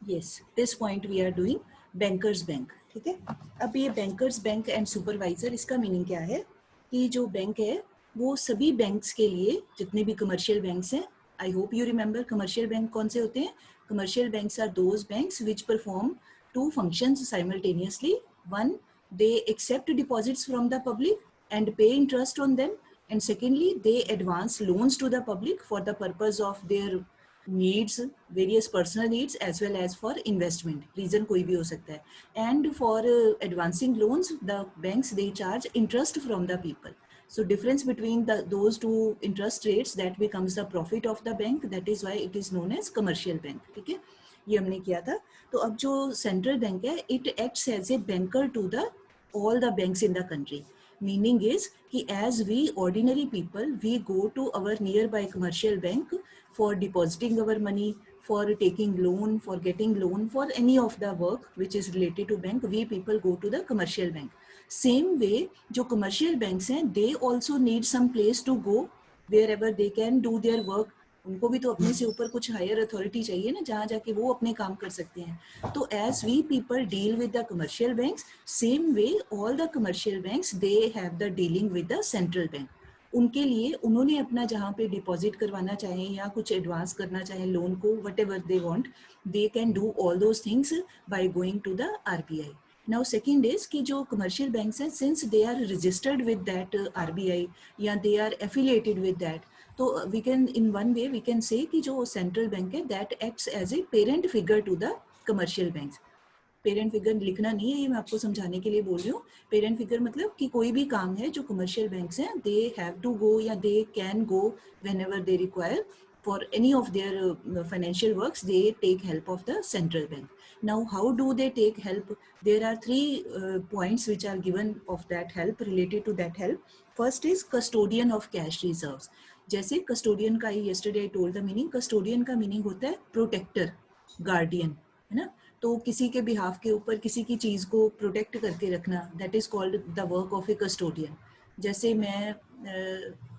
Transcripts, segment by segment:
Yes, this point we are doing bankers bank, ठीक है। अब ये बैंकर्स बैंक एंड सुपरवाइजर, इसका मीनिंग क्या है कि जो बैंक है वो सभी बैंक्स के लिए, जितने भी कमर्शियल बैंक्स हैं, I hope you remember commercial bank कौन से होते हैं। Commercial banks are those banks which perform two functions simultaneously. One, they accept deposits from the public and pay interest on them, and secondly they advance loans to the public for the purpose of their needs, various personal needs as well as for investment. Reason कोई भी हो सकता है. And for advancing loans, the banks they charge interest from the people. So difference between those two interest rates, that becomes the profit of the bank. That is why it is known as commercial bank. ठीक है, ये हमने किया था. तो अब जो central bank है, it acts as a banker to the all the banks in the country. Meaning is कि as we ordinary people, we go to our nearby commercial bank for depositing our money, for taking loan, for getting loan, for any of the work which is related to bank. We people go to the commercial bank. Same way, जो commercial banks हैं, they also need some place to go wherever they can do their work. उनको भी तो अपने से ऊपर कुछ higher authority चाहिए ना, जहाँ जाके वो अपने काम कर सकते हैं. तो as we people deal with the commercial banks, same way all the commercial banks they have the dealing with the central bank. उनके लिए उन्होंने अपना जहाँ पे डिपॉजिट करवाना चाहें या कुछ एडवांस करना चाहें लोन को, whatever they want, they can do all those things by going to the RBI. Now second is कि जो कमर्शियल बैंक्स हैं, since they are registered with that RBI या they are affiliated with that, तो we can in one way we can say कि जो central bank है that acts as a parent figure to the commercial banks. Parent figure लिखना नहीं है, ये मैं आपको समझाने के लिए बोल रही हूँ. पेरेंट फिगर मतलब कि कोई भी काम है जो कमर्शियल बैंक्स हैं, दे हैव टू गो या they can go when ever they require for any of their financial works, they take help of the central bank. Now how do they take help? There are three points which are given of that help, related to that help. First is custodian of cash reserves. जैसे custodian का ही yesterday I told the meaning, custodian का meaning होता है protector, guardian, है ना. तो किसी के बिहाफ के ऊपर किसी की चीज़ को प्रोटेक्ट करके रखना, that is called the work of a custodian. जैसे मैं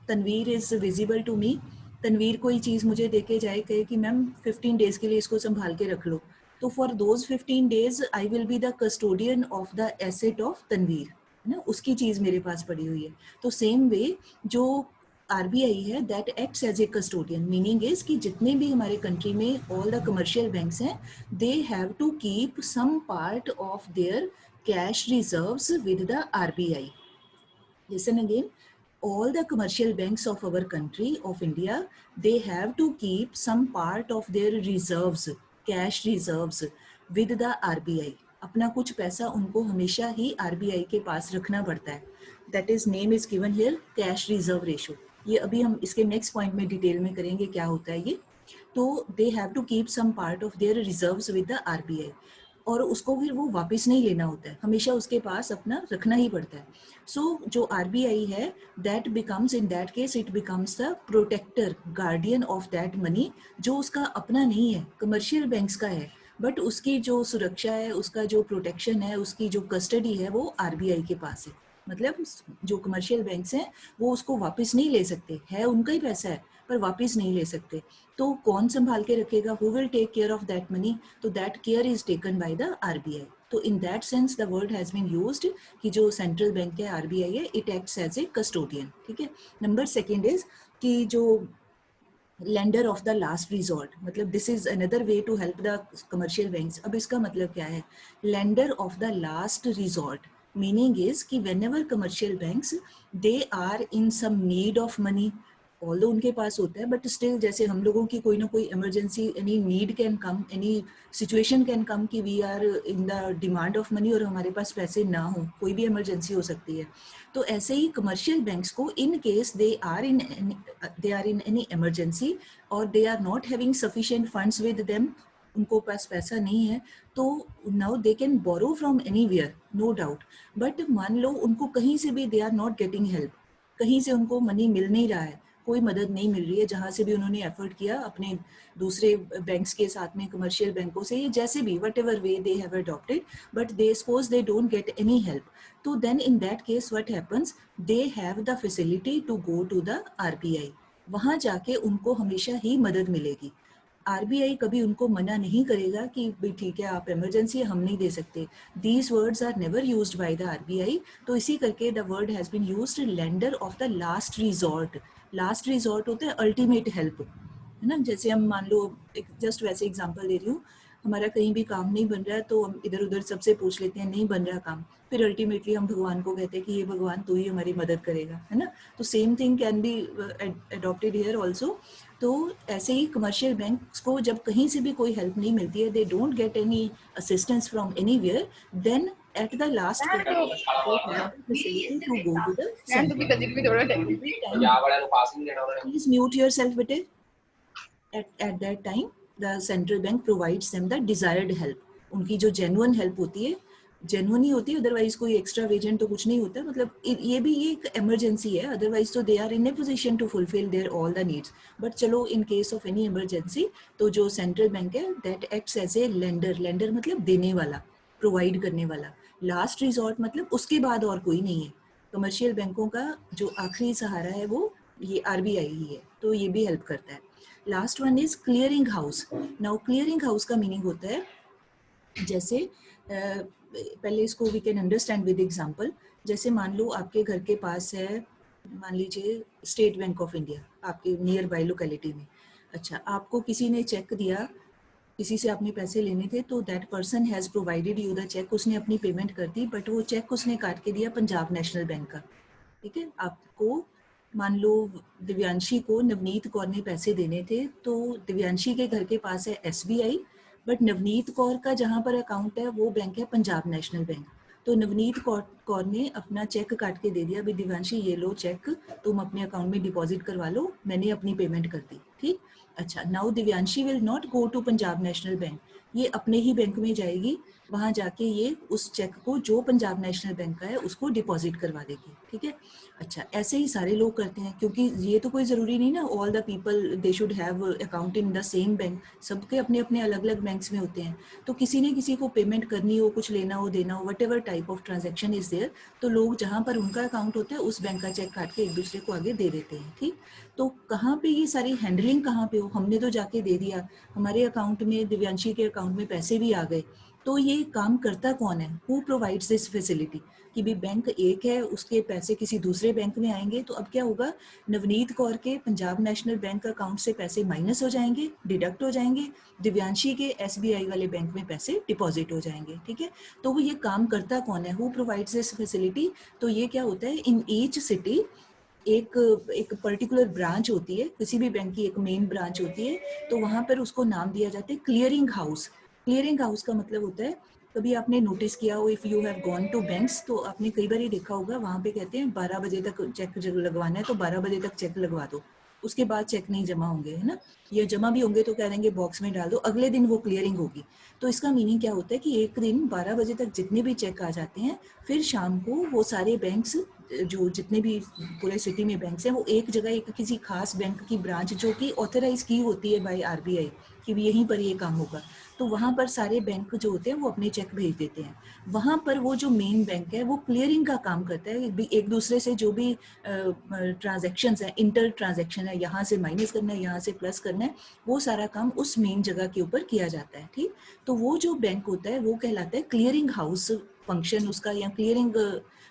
Tanveer is visible to me, Tanveer कोई चीज़ मुझे देके जाए, कहे कि मैम 15 डेज के लिए इसको संभाल के रख लो, तो for those 15 days I will be the custodian of the asset of Tanveer, है ना, उसकी चीज़ मेरे पास पड़ी हुई है. तो सेम वे जो RBI है that acts as a custodian. Meaning is कि जितने भी हमारे कंट्री में ऑल द कमर्शियल बैंक्स हैं, they have to keep some part of their cash reserves with the RBI. Listen again, all the commercial banks of our country of India, they have to keep some part of their reserves, cash reserves with the RBI. अपना कुछ पैसा उनको हमेशा ही RBI के पास रखना पड़ता है. That is name is given here, cash reserve ratio. ये अभी हम इसके नेक्स्ट पॉइंट में डिटेल में करेंगे क्या होता है ये. तो they have to keep some part of their reserves with the RBI, और उसको फिर वो वापस नहीं लेना होता है, हमेशा उसके पास अपना रखना ही पड़ता है. सो जो RBI है that becomes, in that case it becomes the protector, guardian of that money, जो उसका अपना नहीं है, कमर्शियल बैंक्स का है, बट उसकी जो सुरक्षा है, उसका जो प्रोटेक्शन है, उसकी जो कस्टडी है, वो RBI के पास है. मतलब जो कमर्शियल बैंक्स हैं वो उसको वापस नहीं ले सकते, है उनका ही पैसा है पर वापस नहीं ले सकते. तो कौन संभाल के रखेगा, who will take care of that money? तो that care is taken by the RBI. तो in that sense the word has been used कि जो सेंट्रल बैंक है RBI है, it acts as a custodian. ठीक है. नंबर सेकेंड इज कि जो lender of the last resort, मतलब this is another way to help the commercial banks. अब इसका मतलब क्या है, lender of the last resort meaning is कि whenever commercial banks they are in some need of money, although उनके पास होता है बट स्टिल, जैसे हम लोगों की कोई ना कोई emergency, any need can come, any situation can come कि we are in the demand of money और हमारे पास पैसे ना हो, कोई भी इमरजेंसी हो सकती है. तो ऐसे ही कमर्शियल बैंक्स को, in case they are in any emergency और they are not having sufficient funds with them, उनको पास पैसा नहीं है, तो now they can borrow from anywhere, no doubt. But मान लो उनको कहीं से भी they are not getting help, कहीं से उनको मनी मिल नहीं रहा है, कोई मदद नहीं मिल रही है, जहाँ से भी उन्होंने एफर्ट किया अपने दूसरे बैंक्स के साथ में, कमर्शियल बैंकों से, जैसे भी whatever way they have adopted, but they suppose they don't get any help. तो then in that case what happens, they have the facility to go to the RBI. वहाँ जाके उनको हमेशा ही मदद मिलेगी. आरबीआई कभी उनको मना नहीं करेगा कि भाई ठीक है आप इमरजेंसी हम नहीं दे सकते. These words are never used by the RBI. तो इसी करके the word has been used lender of the last resort. Last resort होता है अल्टीमेट हेल्प, है ना. जैसे हम मान लो एक जस्ट वैसे एग्जांपल दे रही हूँ, हमारा कहीं भी काम नहीं बन रहा है तो हम इधर उधर सबसे पूछ लेते हैं नहीं बन रहा काम, फिर अल्टीमेटली हम भगवान को कहते हैं कि ये भगवान तू ही हमारी मदद करेगा, है ना. तो same thing can be adopted here also. तो ऐसे ही कमर्शियल बैंक्स को जब कहीं से भी कोई हेल्प नहीं मिलती है, they don't get any assistance from anywhere, then at the last point they have the facility to go to the center. Please mute yourself bete. At that time the central bank provides them the desired help. उनकी जो genuine help होती है, genuine ही होती है, otherwise कोई extra वेजेंट तो कुछ नहीं होता. मतलब ये भी एक इमरजेंसी है, अदरवाइज तो they are in a position to fulfil their all the needs. But चलो in case of any emergency तो जो सेंट्रल बैंक है that acts as a lender. Lender मतलब देने वाला, प्रोवाइड करने वाला. लास्ट रिजॉर्ट मतलब उसके बाद और कोई नहीं है. कमर्शियल बैंकों का जो आखिरी सहारा है वो ये आरबीआई ही है, तो ये भी हेल्प करता है. Last one is clearing house. Now clearing house का मीनिंग होता है, जैसे पहले इसको we can understand with example. जैसे मान लो आपके घर के पास है, मान लीजिए स्टेट बैंक ऑफ इंडिया आपके नियर बाय लोकेलिटी में. अच्छा, आपको किसी ने चेक दिया, किसी से आपने पैसे लेने थे, तो that person has provided you the cheque. उसने अपनी पेमेंट कर दी, बट वो चेक उसने काट के दिया पंजाब नेशनल बैंक का. ठीक है, आपको मान लो दिव्यांशी को नवनीत कौर ने पैसे देने थे, तो दिव्यांशी के घर के पास है एसबीआई, बट नवनीत कौर का जहाँ पर अकाउंट है वो बैंक है पंजाब नेशनल बैंक. तो नवनीत कौर ने अपना चेक काट के दे दिया, भाई दिव्यांशी ये लो चेक, तुम अपने अकाउंट में डिपॉजिट करवा लो, मैंने अपनी पेमेंट कर दी. ठीक. अच्छा, now Divyanshi will not go to Punjab National Bank. ये अपने ही बैंक में जाएगी, वहाँ जाके ये उस चेक को जो पंजाब नेशनल बैंक का है उसको डिपॉजिट करवा देगी. ठीक है. अच्छा, ऐसे ही सारे लोग करते हैं, क्योंकि ये तो कोई ज़रूरी नहीं ना all the people they should have account in the same bank. सबके अपने अपने अलग अलग बैंक्स में होते हैं. तो किसी ने किसी को पेमेंट करनी हो, कुछ लेना हो, देना हो, whatever type of transaction is there, तो लोग जहाँ पर उनका अकाउंट होता है उस बैंक का चेक काट के एक दूसरे को आगे दे देते हैं. ठीक. तो कहाँ पे ये सारी हैंडलिंग कहाँ पे हो, हमने तो जाके दे दिया, हमारे अकाउंट में दिव्यांशी के अकाउंट में पैसे भी आ गए, तो ये काम करता कौन है? Who provides this facility? कि भी बैंक एक है, उसके पैसे किसी दूसरे बैंक में आएंगे, तो अब क्या होगा, नवनीत कौर के पंजाब नेशनल बैंक अकाउंट से पैसे माइनस हो जाएंगे, डिडक्ट हो जाएंगे, दिव्यांशी के एसबीआई वाले बैंक में पैसे डिपॉजिट हो जाएंगे. ठीक है. तो वो ये काम करता कौन है? Who provides this facility? तो ये क्या होता है, इन ईच सिटी एक पर्टिकुलर ब्रांच होती है, किसी भी बैंक की एक मेन ब्रांच होती है, तो वहाँ पर उसको नाम दिया जाता है क्लियरिंग हाउस. क्लियरिंग हाउस का मतलब होता है, कभी आपने नोटिस किया हो, if you have gone to banks, तो आपने कई बार ये देखा होगा, वहाँ पे कहते हैं 12 बजे तक चेक लगवाना है, तो 12 बजे तक चेक लगवा दो, उसके बाद चेक नहीं जमा होंगे, है ना. या जमा भी होंगे तो कह देंगे बॉक्स में डाल दो, अगले दिन वो क्लियरिंग होगी. तो इसका मीनिंग क्या होता है कि एक दिन 12 बजे तक जितने भी चेक आ जाते हैं, फिर शाम को वो सारे बैंक्स, जो जितने भी पूरे सिटी में बैंक्स हैं, वो एक जगह एक किसी खास बैंक की ब्रांच जो कि ऑथराइज की होती है बाय आरबीआई कि यहीं पर ये काम होगा, तो वहाँ पर सारे बैंक जो होते हैं वो अपने चेक भेज देते हैं. वहाँ पर वो जो मेन बैंक है वो क्लियरिंग का काम करता है, एक दूसरे से जो भी ट्रांजैक्शंस है, इंटर ट्रांजैक्शन है, यहाँ से माइनस करना है, यहाँ से प्लस करना है, वो सारा काम उस मेन जगह के ऊपर किया जाता है. ठीक. तो वो जो बैंक होता है वो कहलाता है क्लियरिंग हाउस फंक्शन उसका, या क्लियरिंग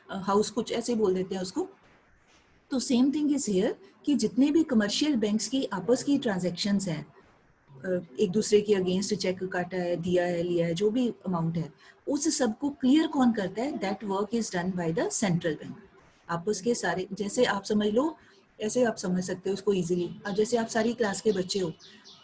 हाउस कुछ ऐसे बोल देते हैं उसको. तो सेम थिंग इज हियर कि जितने भी कमर्शियल बैंक्स की आपस की ट्रांजैक्शंस हैं, एक दूसरे के अगेंस्ट चेक काटा है, दिया है, लिया है, जो भी अमाउंट है, उस सबको क्लियर कौन करता है? That work is done by the central bank. आपस के सारे, जैसे आप समझ लो, ऐसे आप समझ सकते हो उसको इजीली. अब जैसे आप सारी क्लास के बच्चे हो,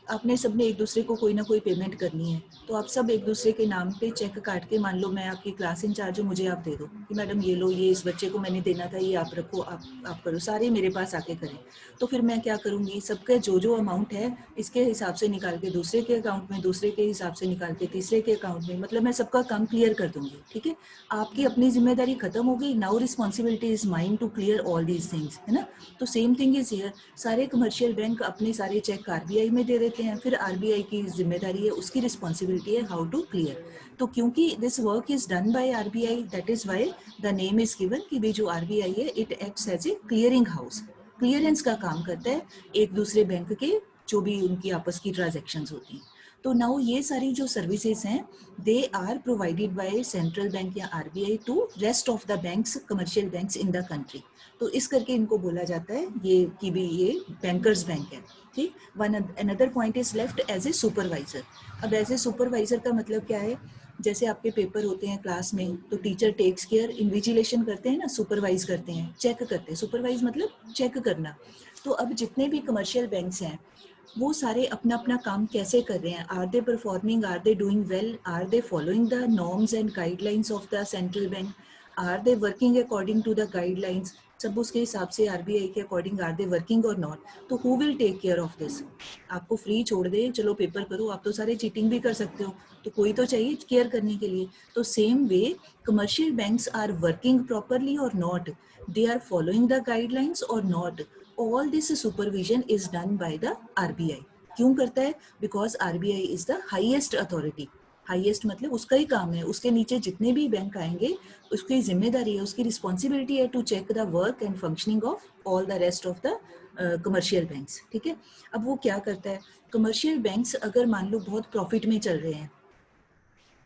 आपने सबने एक दूसरे को कोई ना कोई पेमेंट करनी है, तो आप सब एक दूसरे के नाम पे चेक काट के, मान लो मैं आपकी क्लास इंचार्ज हूँ, मुझे आप दे दो कि मैडम ये लो, ये इस बच्चे को मैंने देना था, ये आप रखो, आप करो, सारे मेरे पास आके करें. तो फिर मैं क्या करूँगी, सबका जो अमाउंट है इसके हिसाब से निकाल के दूसरे के अकाउंट में, दूसरे के हिसाब से निकाल के तीसरे के अकाउंट में, मतलब मैं सबका काम क्लियर कर दूंगी. ठीक है. आपकी अपनी जिम्मेदारी खत्म हो गई. Now responsibility is mine to clear all these things, है ना. तो सेम थिंग इज हियर. सारे कमर्शियल बैंक अपने सारे चेक आरबीआई में दे देते हैं, फिर आरबीआई की जिम्मेदारी है, उसकी रिस्पॉन्सिबिलिटी है हाउ टू क्लियर. तो क्योंकि this work is done by RBI, that is why the name is given कि भी जो आरबीआई है, it acts as a clearing house. Clearance का काम करता है एक दूसरे बैंक के जो भी उनकी आपस की ट्रांजैक्शंस होती हैं। तो नाउ ये सारी जो सर्विसेज हैं they are provided by central bank या RBI to rest of the banks, commercial banks in the country. तो इस करके इनको बोला जाता है ये कि भी ये बैंकर्स बैंक है। ठीक, one another point is left as a supervisor. अब एज ए सुपरवाइजर का मतलब क्या है, जैसे आपके पेपर होते हैं क्लास में तो टीचर टेक्स केयर, इन्विजिलेशन करते हैं ना, सुपरवाइज करते हैं, चेक करते हैं। सुपरवाइज मतलब चेक करना। तो अब जितने भी कमर्शियल बैंक्स हैं वो सारे अपना अपना काम कैसे कर रहे हैं, are they performing, are they doing well, are they following the norms and guidelines of the central bank, are they working according to the guidelines, सब उसके हिसाब से आरबीआई के अकॉर्डिंग आर दे वर्किंग और नॉट। तो who will take care of this? आपको free छोड़ दे, चलो पेपर करो, आप तो सारे चीटिंग भी कर सकते हो, तो कोई तो चाहिए केयर करने के लिए। तो same way commercial banks are working properly और not, they are following the guidelines और not, all this supervision is done by the RBI। क्यों करता है? Because RBI is the highest authority। Highest मतलब उसका ही काम है, उसके नीचे जितने भी बैंक आएंगे उसकी जिम्मेदारी है, उसकी रिस्पॉन्सिबिलिटी है to check the work and functioning of all the rest of the commercial banks. ठीक है, अब वो क्या करता है, कमर्शियल बैंक्स अगर मान लो बहुत प्रॉफिट में चल रहे हैं,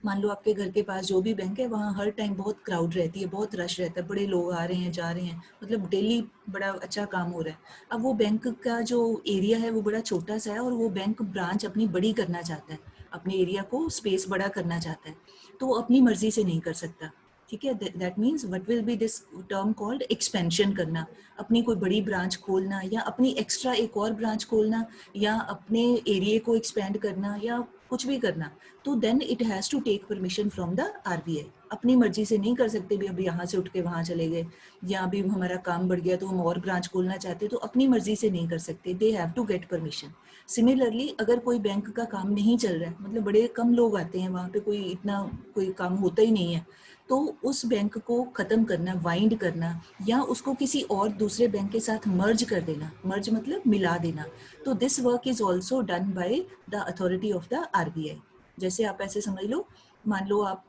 मान लो आपके घर के पास जो भी बैंक है वहाँ हर टाइम बहुत क्राउड रहती है, बहुत रश रहता है, बड़े लोग आ रहे हैं जा रहे हैं, मतलब डेली बड़ा अच्छा काम हो रहा है। अब वो बैंक का जो एरिया है वो बड़ा छोटा सा है और वो बैंक ब्रांच अपनी बड़ी करना चाहता है, अपने एरिया को स्पेस बड़ा करना चाहता है, तो वो अपनी मर्जी से नहीं कर सकता। ठीक है, that means what will be this term called expansion करना, अपनी कोई बड़ी ब्रांच खोलना या अपनी एक्स्ट्रा एक और ब्रांच खोलना या अपने एरिया को एक्सपेंड करना या कुछ भी करना। तो then it has to take permission from the RBI. अपनी मर्जी से नहीं कर सकते भी, अभी यहाँ से उठ के वहाँ चले गए या अभी हमारा काम बढ़ गया तो हम और ब्रांच खोलना चाहते तो अपनी मर्जी से नहीं कर सकते, they have to get permission. Similarly अगर कोई बैंक का काम नहीं चल रहा है, मतलब बड़े कम लोग आते हैं वहाँ पे, कोई इतना कोई काम होता ही नहीं है, तो उस बैंक को ख़त्म करना, वाइंड करना या उसको किसी और दूसरे बैंक के साथ मर्ज कर देना, मर्ज मतलब मिला देना, तो this work is also done by the authority of the RBI. जैसे आप ऐसे समझ लो, मान लो आप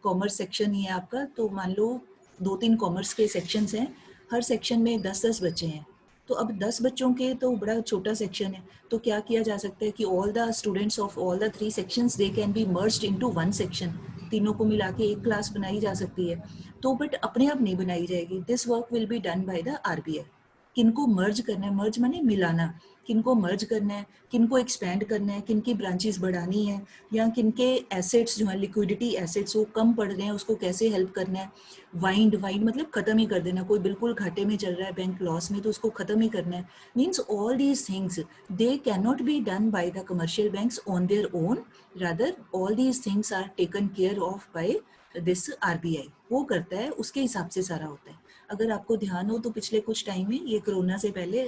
कॉमर्स सेक्शन ही है आपका, तो मान लो 2-3 कॉमर्स के सेक्शंस हैं, हर सेक्शन में 10-10 बच्चे हैं, तो अब 10 बच्चों के तो बड़ा छोटा सेक्शन है, तो क्या किया जा सकता है कि all the students of all the 3 sections they can be merged into one section, तीनों को मिला के एक क्लास बनाई जा सकती है। तो बट अपने आप नहीं बनाई जाएगी, this work will be done by the RBI. किनको मर्ज करना है, मर्ज माने मिलाना, किनको मर्ज करना है, किनको एक्सपेंड करना है, किनकी ब्रांचेस बढ़ानी है या किनके एसेट्स जो हैं, लिक्विडिटी एसेट्स वो कम पड़ रहे हैं, उसको कैसे हेल्प करना है। वाइंड, वाइंड मतलब खत्म ही कर देना, कोई बिल्कुल घाटे में चल रहा है बैंक लॉस में तो उसको खत्म ही करना है। Means all these things they can not be done by the commercial banks on their own, rather all these things are taken care of by this RBI. वो करता है, उसके हिसाब से सारा होता है। अगर आपको ध्यान हो तो पिछले कुछ टाइम में, ये कोरोना से पहले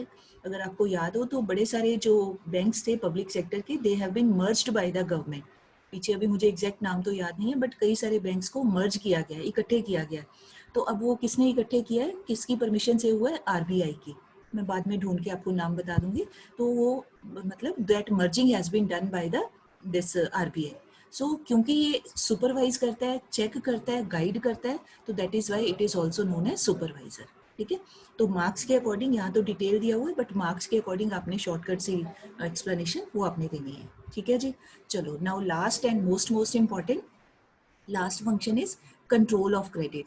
अगर आपको याद हो, तो बड़े सारे जो बैंक्स थे पब्लिक सेक्टर के, they have been merged by the government. पीछे अभी मुझे एग्जैक्ट नाम तो याद नहीं है, बट कई सारे बैंक्स को मर्ज किया गया, इकट्ठे किया गया। तो अब वो किसने इकट्ठे किया है, किसकी परमिशन से हुआ है? आरबीआई की। मैं बाद में ढूंढ के आपको नाम बता दूंगी। तो वो मतलब that merging has been done by the this RBI. So क्योंकि ये सुपरवाइज करता है, चेक करता है, गाइड करता है, तो that is why it is also known as supervisor. ठीक है, तो मार्क्स के अकॉर्डिंग, यहाँ तो डिटेल दिया हुआ है बट मार्क्स के अकॉर्डिंग आपने शॉर्टकट सी एक्सप्लेनेशन वो आपने देनी है। ठीक है जी, चलो now last and most important, last function is control of credit,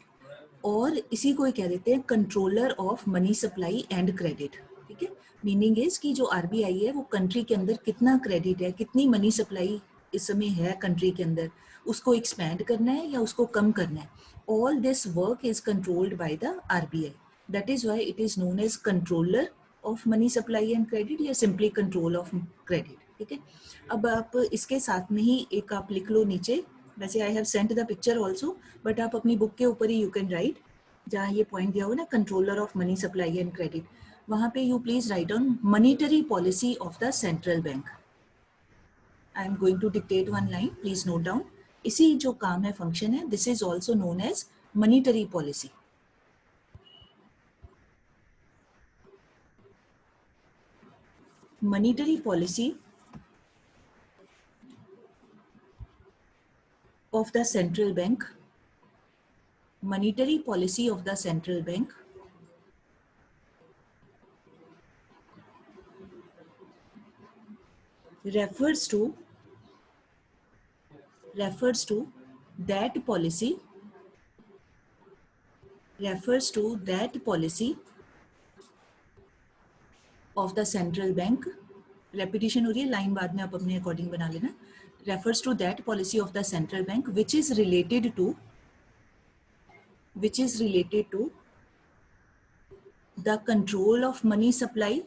और इसी को ही कह देते हैं controller of money supply and credit. ठीक है, मीनिंग इज कि जो आरबीआई है वो कंट्री के अंदर कितना क्रेडिट है, कितनी मनी सप्लाई इस समय है कंट्री के अंदर, उसको एक्सपैंड करना है या उसको कम करना है। All this work is controlled by the RBI, that is why it is known as controller of money supply and credit या सिंपली कंट्रोल ऑफ क्रेडिट। ठीक है, अब आप इसके साथ में ही एक आप लिख लो नीचे, वैसे I have sent the picture also, but आप अपनी बुक के ऊपर ही यू कैन राइट, जहाँ ये पॉइंट दिया हो ना controller of money supply and credit, वहाँ पे you please write on monetary policy of the central bank. I am going to dictate one line, please note down. इसी जो काम है, फंक्शन है, this is also known as monetary policy. Monetary policy of the central bank, monetary policy of the central bank refers to that policy of the central bank. Repetition हो रही है, line बाद में आप अपने अकॉर्डिंग बना लेना. refers to that policy of the central bank which is related to the control of money supply,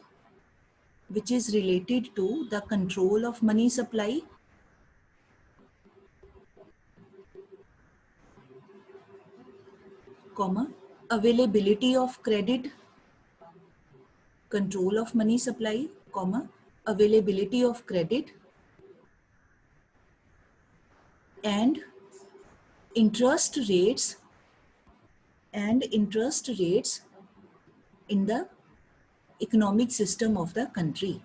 comma, availability of credit, control of money supply, comma, availability of credit and interest rates in the economic system of the country.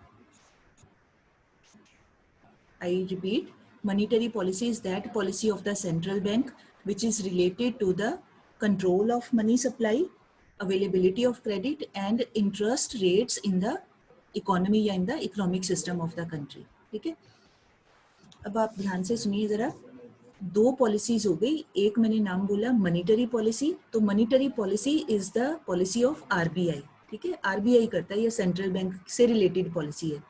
I repeat, monetary policy is that policy of the central bank which is related to the control of money supply, availability of credit and interest rates in the economy या in the economic system of the country. ठीक है, अब आप ध्यान से सुनिए जरा. दो पॉलिसीज हो गई. एक मैंने नाम बोला मॉनिटरी पॉलिसी. तो monetary policy is the policy of RBI. ठीक है, आरबीआई करता है, ये सेंट्रल बैंक से रिलेटेड पॉलिसी है.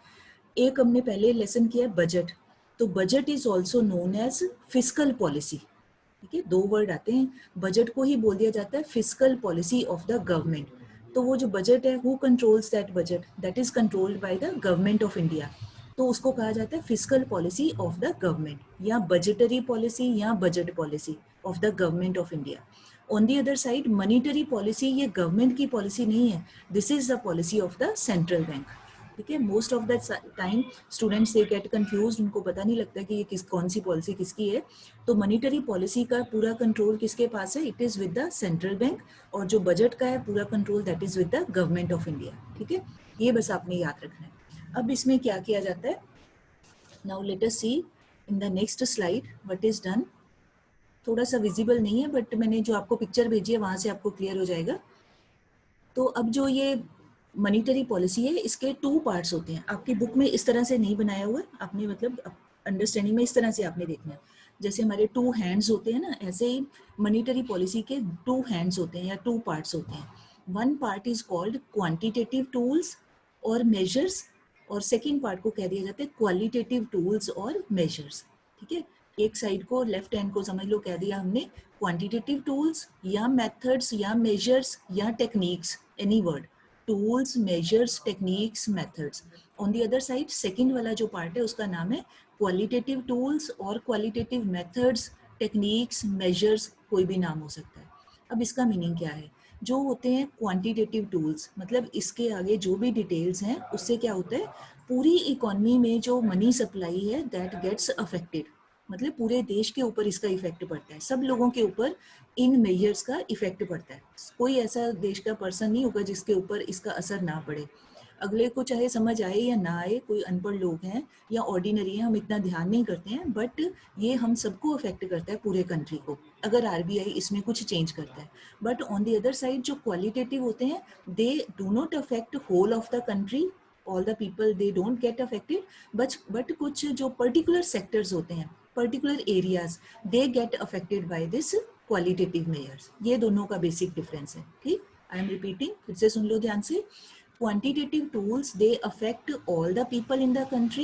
एक हमने पहले लेसन किया बजट. तो budget is also known as fiscal policy. ठीक है, दो वर्ड आते हैं. बजट को ही बोल दिया जाता है fiscal policy of the government. तो वो जो बजट है, who controls that budget? That is controlled by the government of India. तो उसको कहा जाता है fiscal policy of the government या बजटरी पॉलिसी या budget policy of the government of India. On the other side monetary policy ये government की policy नहीं है. This is the policy of the central bank. ठीक है, most of the time students they get confused, उनको पता नहीं लगता कि ये कौन सी पॉलिसी किसकी है. तो मॉनिटरी पॉलिसी का पूरा कंट्रोल किसके पास है? It is with the central bank. और जो बजट का है पूरा control that is with the government of India. ठीक है, ये बस आपने याद रखना है. अब इसमें क्या किया जाता है? Now let us see in the next slide what is done. थोड़ा सा विजिबल नहीं है बट मैंने जो आपको पिक्चर भेजी है वहां से आपको क्लियर हो जाएगा. तो अब जो ये मॉनिटरी पॉलिसी है इसके टू पार्ट्स होते हैं. आपकी बुक में इस तरह से नहीं बनाया हुआ है, आपने मतलब अंडरस्टैंडिंग में इस तरह से आपने देखना है. जैसे हमारे टू हैंड्स होते हैं ना, ऐसे ही मॉनिटरी पॉलिसी के टू हैंड्स होते हैं या टू पार्ट्स होते हैं. One part is called quantitative tools और मेजर्स और सेकेंड पार्ट को कह दिया जाता है क्वालिटेटिव टूल्स और मेजर्स. ठीक है, एक साइड को लेफ्ट हैंड को समझ लो कह दिया हमने क्वांटिटेटिव टूल्स या मेथड्स या मेजर्स या techniques, any word, tools, measures, techniques, methods. On the other side second वाला जो पार्ट है उसका नाम है क्वालिटेटिव टूल्स और क्वालिटेटिव मेथड्स, टेक्निक्स, मेजर्स, कोई भी नाम हो सकता है. अब इसका मीनिंग क्या है? जो होते हैं क्वांटिटेटिव टूल्स, मतलब इसके आगे जो भी डिटेल्स हैं उससे क्या होता है, पूरी इकोनॉमी में जो मनी सप्लाई है दैट गेट्स अफेक्टेड. मतलब पूरे देश के ऊपर इसका इफेक्ट पड़ता है, सब लोगों के ऊपर इन मेजर्स का इफेक्ट पड़ता है. कोई ऐसा देश का पर्सन नहीं होगा जिसके ऊपर इसका असर ना पड़े. अगले को चाहे समझ आए या ना आए, कोई अनपढ़ लोग हैं या ऑर्डिनरी हैं, हम इतना ध्यान नहीं करते हैं, बट ये हम सबको अफेक्ट करता है पूरे कंट्री को अगर आरबीआई इसमें कुछ चेंज करता है. But on the other side जो क्वालिटेटिव होते हैं they do not affect whole of the country, all the people they don't get affected, but कुछ जो पर्टिकुलर सेक्टर्स होते हैं, particular areas, they get affected by this qualitative measures. ये दोनों का बेसिक डिफरेंस है. ठीक, आई एम रिपीटिंग, फिर से सुन लो ध्यान से. Quantitative tools, they affect all the people in the country,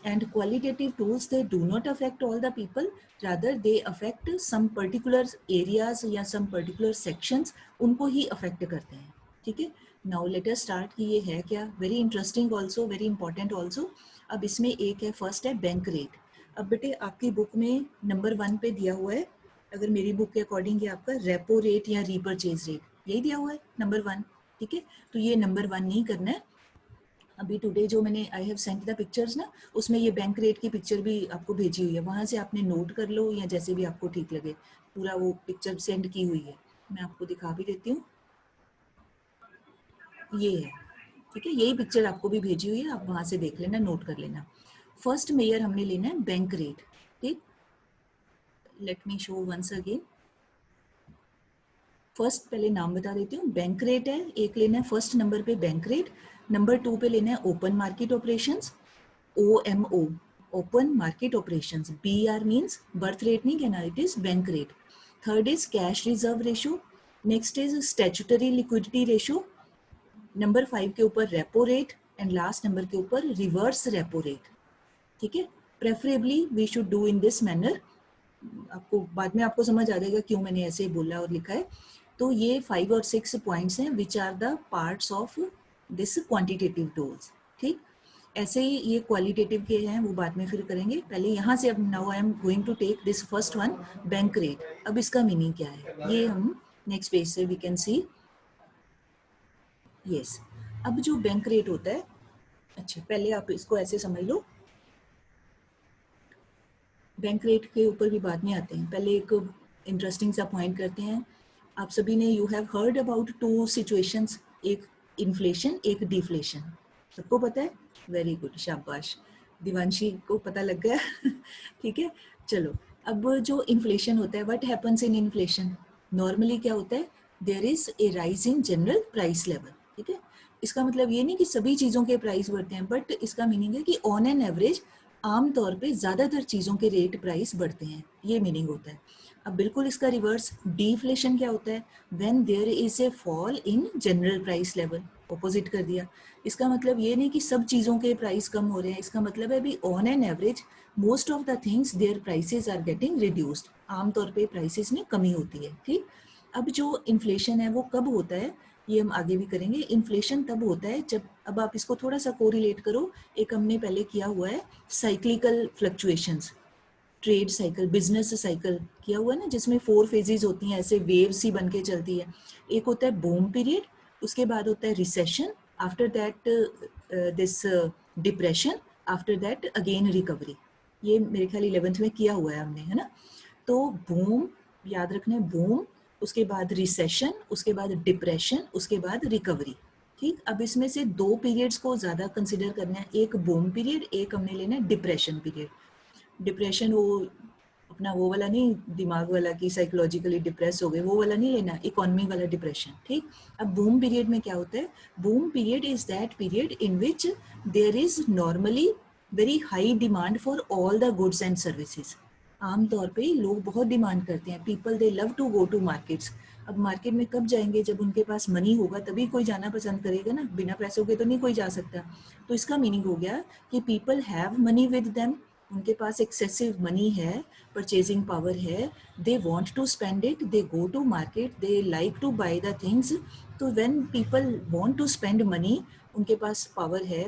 and qualitative tools, they do not affect all the people, rather they affect some particular areas या some particular sections, उनको ही affect करते हैं. ठीक है, now let us start कि ये है क्या. very interesting also, very important also. अब इसमें एक है, फर्स्ट है बैंक रेट. अब बेटे आपकी बुक में नंबर 1 पे दिया हुआ है, अगर मेरी बुक के अकॉर्डिंग ये आपका रेपो रेट या रीपर्चेज रेट यही दिया हुआ है नंबर 1. ठीक है, तो ये नंबर 1 नहीं करना है. अभी टुडे जो मैंने I have sent the pictures ना, उसमें ये बैंक रेट की पिक्चर भी आपको भेजी हुई है, वहां से आपने नोट कर लो या जैसे भी आपको ठीक लगे. पूरा वो पिक्चर सेंड की हुई है, मैं आपको दिखा भी देती हूँ. ये है, ठीक है, यही पिक्चर आपको भी भेजी हुई है, आप वहां से देख लेना, नोट कर लेना. फर्स्ट मेयर हमने लेना है बैंक रेट. ठीक, let me show once again. First पहले नाम बता देती हूँ. बैंक रेट है एक लेना है, फर्स्ट नंबर पे बैंक रेट. नंबर 2 पे लेना है open market operations, OMO. open market operations. BR means birth rate नहीं कहना, it is bank rate. Third is cash reserve ratio. Next is statutory liquidity ratio. Number 5 के ऊपर repo rate and last number के ऊपर reverse repo rate. ठीक है, preferably we should do in this manner. आपको बाद में आपको समझ आ जाएगा क्यों मैंने ऐसे बोला और लिखा है. तो ये 5 और 6 पॉइंट्स हैं which are the parts of this quantitative tools. ठीक, ऐसे ही ये क्वालिटेटिव के हैं वो बाद में फिर करेंगे. पहले यहाँ से अब now I am going to take this first one, bank rate. अब इसका मीनिंग क्या है ये हम नेक्स्ट पेज से वी कैन सी. यस, अब जो बैंक रेट होता है, अच्छा पहले आप इसको ऐसे समझ लो, बैंक रेट के ऊपर भी बाद में आते हैं. पहले एक इंटरेस्टिंग सा पॉइंट करते हैं. आप सभी ने you have heard about two situations, एक इन्फ्लेशन एक डिफ्लेशन. सबको पता है? वेरी गुड, शाबाश. दिवांशी को पता लग गया. ठीक है, चलो. अब जो इन्फ्लेशन होता है, what happens in inflation? Normally क्या होता है? There is a rise in general price level. ठीक है, इसका मतलब ये नहीं कि सभी चीज़ों के प्राइस बढ़ते हैं, बट इसका मीनिंग है कि ऑन एन एवरेज आमतौर पे ज़्यादातर चीज़ों के रेट प्राइस बढ़ते हैं, ये मीनिंग होता है. अब बिल्कुल इसका रिवर्स डिफ्लेशन क्या होता है? When there is a fall in general price level. Opposite कर दिया. इसका मतलब ये नहीं कि सब चीज़ों के प्राइस कम हो रहे हैं, इसका मतलब है भी on an average most of the things their prices are getting reduced. आमतौर पे प्राइसेस में कमी होती है. ठीक, अब जो इन्फ्लेशन है वो कब होता है ये हम आगे भी करेंगे. इन्फ्लेशन तब होता है जब, अब आप इसको थोड़ा सा कोरिलेट करो, एक हमने पहले किया हुआ है cyclical fluctuations, trade cycle, business cycle किया हुआ है ना, जिसमें 4 फेजेस होती हैं, ऐसे वेव्स ही बन के चलती है. एक होता है बूम पीरियड, उसके बाद होता है recession, after that this depression, after that again recovery. ये मेरे ख्याल 11th में किया हुआ है हमने, है ना. तो बूम याद रखना है, बूम, उसके बाद रिसेशन, उसके बाद डिप्रेशन, उसके बाद रिकवरी. ठीक, अब इसमें से 2 पीरियड्स को ज़्यादा कंसिडर करना है, एक बूम पीरियड, एक हमने लेना है डिप्रेशन पीरियड. डिप्रेशन वो अपना वो वाला नहीं, दिमाग वाला कि साइकोलॉजिकली डिप्रेस हो गए, वो वाला नहीं लेना, इकोनॉमी वाला डिप्रेशन. ठीक, अब बूम पीरियड में क्या होता है? Boom period is that period in which there is normally very high demand for all the goods and services. आमतौर पे लोग बहुत डिमांड करते हैं, people they love to go to markets. अब मार्केट में कब जाएंगे? जब उनके पास मनी होगा तभी कोई जाना पसंद करेगा ना, बिना पैसों के तो नहीं कोई जा सकता. तो इसका मीनिंग हो गया कि people have money with them, उनके पास एक्सेसिव मनी है, परचेजिंग पावर है, they want to spend it, they go to market, they like to buy the things. तो when people want to spend money, उनके पास पावर है,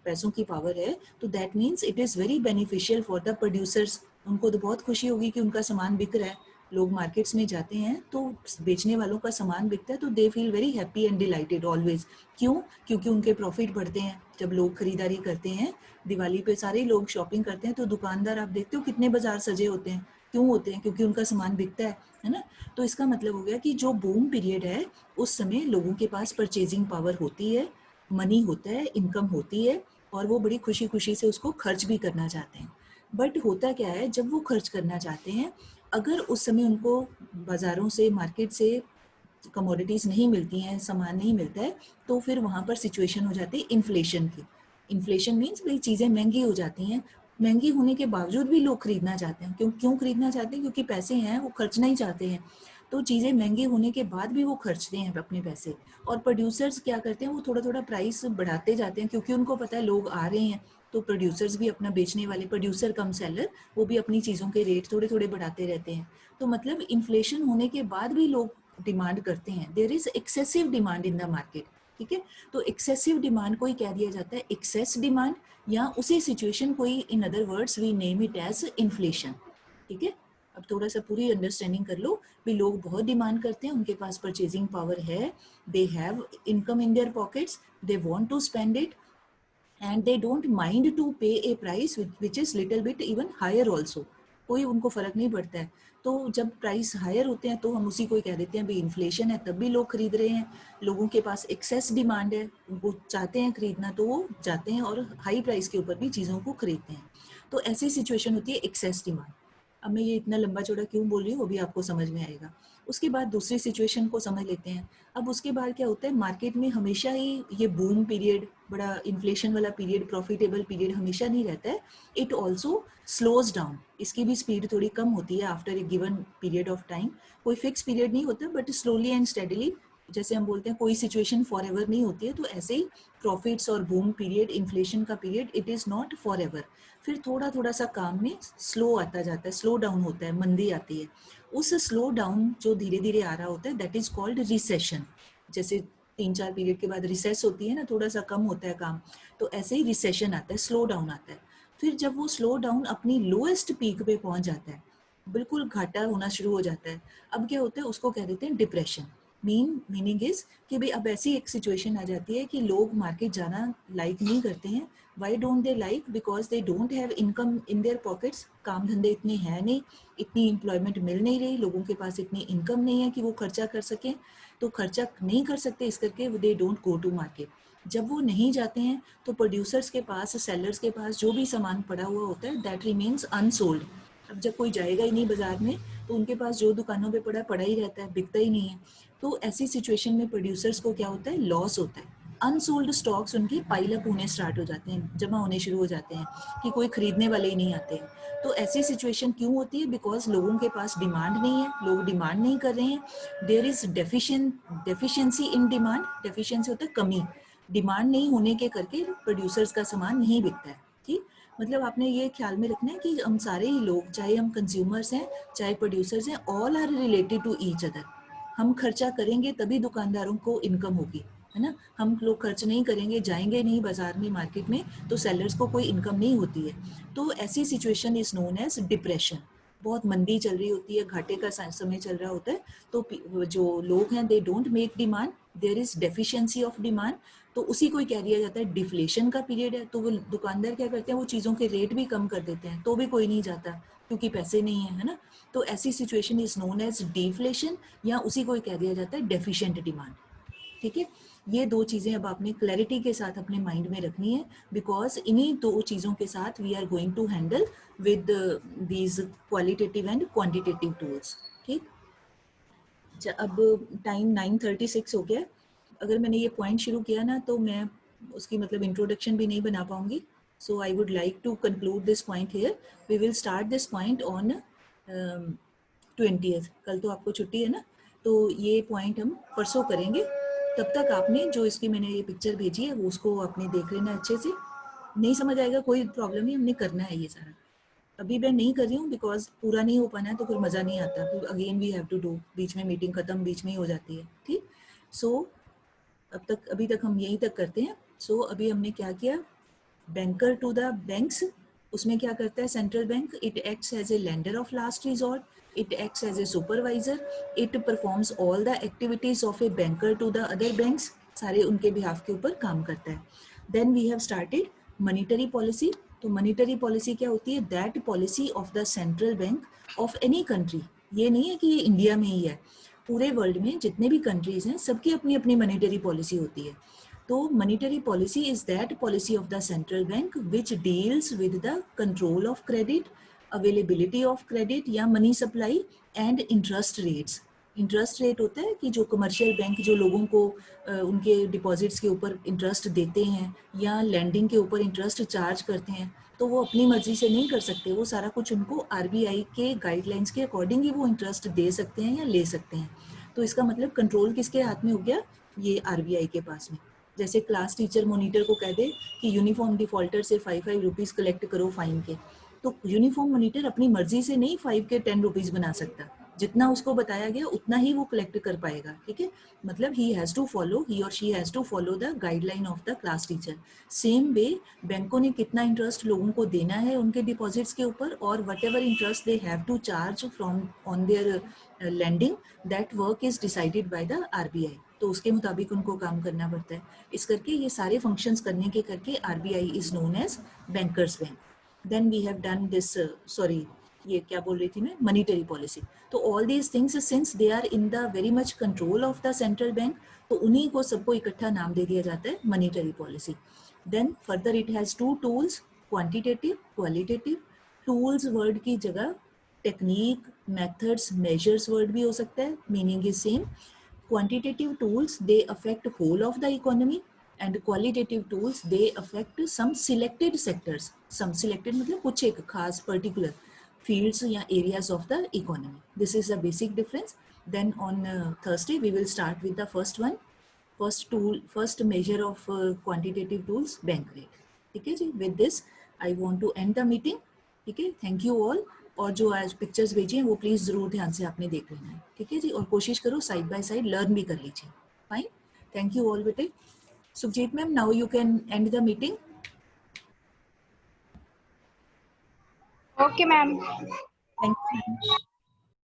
पैसों की पावर है, तो that means it is very beneficial for the producers. उनको तो बहुत खुशी होगी कि उनका सामान बिक रहा है. लोग मार्केट्स में जाते हैं तो बेचने वालों का सामान बिकता है, तो they feel very happy and dilated always. क्यों? क्योंकि उनके प्रॉफिट बढ़ते हैं. जब लोग खरीदारी करते हैं, दिवाली पे सारे लोग शॉपिंग करते हैं, तो दुकानदार आप देखते हो कितने बाजार सजे होते हैं. क्यों होते हैं? क्योंकि उनका सामान बिकता है ना. तो इसका मतलब हो गया कि जो बूम पीरियड है उस समय लोगों के पास परचेजिंग पावर होती है, मनी होता है, इनकम होती है, और वो बड़ी खुशी खुशी से उसको खर्च भी करना चाहते हैं. बट होता क्या है, जब वो खर्च करना चाहते हैं, अगर उस समय उनको बाज़ारों से, मार्केट से कमोडिटीज़ नहीं मिलती हैं, सामान नहीं मिलता है, तो फिर वहाँ पर सिचुएशन हो जाती है इन्फ्लेशन की. इन्फ्लेशन मीन्स भाई चीज़ें महंगी हो जाती हैं. महंगी होने के बावजूद भी लोग खरीदना चाहते हैं. क्यों खरीदना चाहते हैं? क्योंकि पैसे हैं, वो खर्चना ही चाहते हैं. तो चीज़ें महंगी होने के बाद भी वो खर्चते हैं अपने पैसे. और प्रोड्यूसर्स क्या करते हैं? वो थोड़ा थोड़ा प्राइस बढ़ाते जाते हैं, क्योंकि उनको पता है लोग आ रहे हैं. तो प्रोड्यूसर्स भी अपना, बेचने वाले प्रोड्यूसर कम सेलर, वो भी अपनी चीज़ों के रेट थोड़े थोड़े बढ़ाते रहते हैं. तो मतलब इन्फ्लेशन होने के बाद भी लोग डिमांड करते हैं. There is excessive demand in the market. ठीक है, तो एक्सेसिव डिमांड को ही कह दिया जाता है एक्सेस डिमांड, या उसी सिचुएशन को ही, in other words we name it as inflation. ठीक है, अब थोड़ा सा पूरी अंडरस्टैंडिंग कर लो भी. लोग बहुत डिमांड करते हैं, उनके पास परचेजिंग पावर है, they have income in their pockets, they want to spend it, and they don't mind to pay a price which is little bit even higher also. कोई उनको फर्क नहीं पड़ता है. तो जब प्राइस हायर होते हैं तो हम उसी को ही कह देते हैं भाई इन्फ्लेशन है, तब भी लोग खरीद रहे हैं. लोगों के पास एक्सेस डिमांड है, वो चाहते हैं खरीदना, तो वो जाते हैं और हाई प्राइस के ऊपर भी चीज़ों को खरीदते हैं. तो ऐसी सिचुएशन होती है एक्सेस डिमांड. अब मैं ये इतना लंबा चौड़ा क्यों बोल रही हूँ वो भी आपको समझ में आएगा. उसके बाद दूसरी सिचुएशन को समझ लेते हैं. अब उसके बाद क्या होता है, मार्केट में हमेशा ही ये बूम पीरियड बड़ा इन्फ्लेशन वाला पीरियड, प्रॉफिटेबल पीरियड हमेशा नहीं रहता है. इट ऑल्सो स्लोज डाउन, इसकी भी स्पीड थोड़ी कम होती है after a given period of time. कोई फिक्स पीरियड नहीं होता, बट स्लोली एंड स्टेडली, जैसे हम बोलते हैं कोई सिचुएशन फॉर एवर नहीं होती है, तो ऐसे ही प्रॉफिट्स और बूम पीरियड, इन्फ्लेशन का period, it is not for ever. फिर थोड़ा थोड़ा सा काम में स्लो आता जाता है, स्लो डाउन होता है, मंदी आती है. उस स्लो डाउन जो धीरे धीरे आ रहा होता है, दैट इज कॉल्ड रिसेशन. जैसे 3-4 पीरियड के बाद रिसेस होती है ना, थोड़ा सा कम होता है काम, तो ऐसे ही रिसेशन आता है, स्लो डाउन आता है. फिर जब वो स्लो डाउन अपनी लोएस्ट पीक पे पहुंच जाता है, बिल्कुल घाटा होना शुरू हो जाता है, अब क्या होता है, उसको कह देते हैं डिप्रेशन. मीनिंग इज कि भाई अब ऐसी एक सिचुएशन आ जाती है कि लोग मार्केट जाना लाइक नहीं करते हैं. Why don't they like? Because they don't have income in their pockets. काम धंधे इतने हैं नहीं, इतनी एम्प्लॉयमेंट मिल नहीं रही, लोगों के पास इतनी इनकम नहीं है कि वो खर्चा कर सकें. तो खर्चा नहीं कर सकते, इस करके they don't go to market. जब वो नहीं जाते हैं तो प्रोड्यूसर्स के पास, सेलर्स के पास जो भी सामान पड़ा हुआ होता है, दैट रिमेन्स अनसोल्ड. अब जब कोई जाएगा ही नहीं बाजार में, तो उनके पास जो दुकानों पे पड़ा ही रहता है, बिकता ही नहीं है. तो ऐसी सिचुएशन में प्रोड्यूसर्स को क्या होता है, लॉस होता है. अनसोल्ड स्टॉक्स उनके पाइल अप होने स्टार्ट हो जाते हैं, जमा होने शुरू हो जाते हैं, कि कोई खरीदने वाले ही नहीं आते. तो ऐसी सिचुएशन क्यों होती है? बिकॉज लोगों के पास डिमांड नहीं है, लोग डिमांड नहीं कर रहे हैं. There is deficiency in demand. Deficiency होता है कमी. डिमांड नहीं होने के करके प्रोड्यूसर्स का सामान नहीं बिकता है. ठीक, मतलब आपने ये ख्याल में रखना है कि हम सारे ही लोग, चाहे हम कंज्यूमर्स हैं, चाहे प्रोड्यूसर्स हैं, all are related to each other. हम खर्चा करेंगे तभी दुकानदारों को इनकम होगी, है ना. हम लोग खर्च नहीं करेंगे, जाएंगे नहीं बाजार में, मार्केट में, तो सेलर्स को कोई इनकम नहीं होती है. तो ऐसी situation is known as depression. बहुत मंदी चल रही होती है, घाटे का समय चल रहा होता है, तो जो लोग हैं, they don't make demand, there is deficiency of demand. तो उसी को ही कह दिया जाता है डिफ्लेशन का पीरियड है. तो वो दुकानदार क्या करते हैं, वो चीज़ों के रेट भी कम कर देते हैं, तो भी कोई नहीं जाता क्योंकि पैसे नहीं है ना. तो ऐसी situation is known as deflation, या उसी को ही कह दिया जाता है डेफिशिएंट डिमांड. ठीक है, ये दो चीज़ें अब आपने क्लैरिटी के साथ अपने माइंड में रखनी है, बिकॉज इन्हीं दो चीज़ों के साथ we are going to handle with these qualitative and quantitative tools. ठीक. अब टाइम 9:36 हो गया. अगर मैंने ये पॉइंट शुरू किया ना, तो मैं उसकी मतलब इंट्रोडक्शन भी नहीं बना पाऊंगी. So I would like to conclude this point here. We will start this point on 20th. कल तो आपको छुट्टी है ना, तो ये पॉइंट हम परसों करेंगे. तब तक आपने जो इसकी मैंने ये पिक्चर भेजी है, वो उसको आपने देख लेना अच्छे से. नहीं समझ आएगा कोई प्रॉब्लम नहीं, हमने करना है ये सारा. अभी मैं नहीं कर रही हूँ बिकॉज पूरा नहीं हो पाना है, तो फिर मज़ा नहीं आता. फिर again we have to do, बीच में मीटिंग खत्म बीच में ही हो जाती है. ठीक. सो अभी तक हम यहीं तक करते हैं. सो अभी हमने क्या किया, बैंकर टू द बैंक्स. उसमें क्या करता है central bank? It acts as a lender of last resort, it acts as a supervisor, it performs all the activities of a banker to the other banks. सारे उनके behalf के ऊपर काम करता है. Then we have started monetary policy. तो monetary policy क्या होती है? That policy of the central bank of any country. ये नहीं है कि ये इंडिया में ही है, पूरे वर्ल्ड में जितने भी कंट्रीज हैं, सबकी अपनी अपनी मॉनिटरी पॉलिसी होती है. तो monetary policy is that policy of the central bank which deals with the control of credit, availability of credit या money supply, and interest rates. Interest rate होता है कि जो कमर्शियल बैंक जो लोगों को उनके डिपॉजिट्स के ऊपर इंटरेस्ट देते हैं या लैंडिंग के ऊपर इंटरेस्ट चार्ज करते हैं, तो वो अपनी मर्जी से नहीं कर सकते. वो सारा कुछ उनको आरबीआई के गाइडलाइंस के अकॉर्डिंग ही वो इंटरेस्ट दे सकते हैं या ले सकते हैं. तो इसका मतलब कंट्रोल किसके हाथ में हो गया? ये आरबीआई के पास में. जैसे क्लास टीचर मॉनिटर को कह दे कि यूनिफॉर्म डिफॉल्टर से 5 रुपीज़ कलेक्ट करो फाइन के, तो यूनिफॉर्म मॉनिटर अपनी मर्जी से नहीं 5 के 10 रुपीज़ बना सकता. जितना उसको बताया गया उतना ही वो कलेक्ट कर पाएगा. ठीक है, मतलब ही और she has to follow the guideline of the class teacher. Same way बैंकों ने कितना इंटरेस्ट लोगों को देना है उनके डिपॉजिट्स के ऊपर, और whatever interest they have to charge from on their lending, that work is decided by the RBI. तो उसके मुताबिक उनको काम करना पड़ता है. इस करके ये सारे फंक्शंस करने के करके RBI is known as bankers bank. Then we have done this, sorry ये क्या बोल रही थी मैं, मॉनिटरी पॉलिसी. तो all these things since they are in the very much control of the central bank, तो उन्हीं को सबको इकट्ठा नाम दे दिया जाता है monetary policy. Then further it has two tools, quantitative, qualitative. Tools word की जगह टेक्निक, मेथड्स, मेजर्स वर्ड भी हो सकता है, meaning is same. Quantitative tools, they affect whole of the economy. and qualitative tools, they affect some selected sectors. Some selected मतलब कुछ एक खास particular fields या areas of the economy. This is the basic difference. Then on Thursday we will start with the first one. First measure of quantitative tools, bank rate. ठीक है जी. With this I want to end the meeting. ठीक है. Thank you all. और जो आज pictures भेजी हैं वो प्लीज जरूर ध्यान से आपने देख लेना है. ठीक है जी. और कोशिश करो साइड बाय साइड लर्न भी कर लीजिए. फाइन. थैंक यू ऑल बेटे. Sukhjit ma'am, now you can end the meeting. Okay, ma'am. Thank you.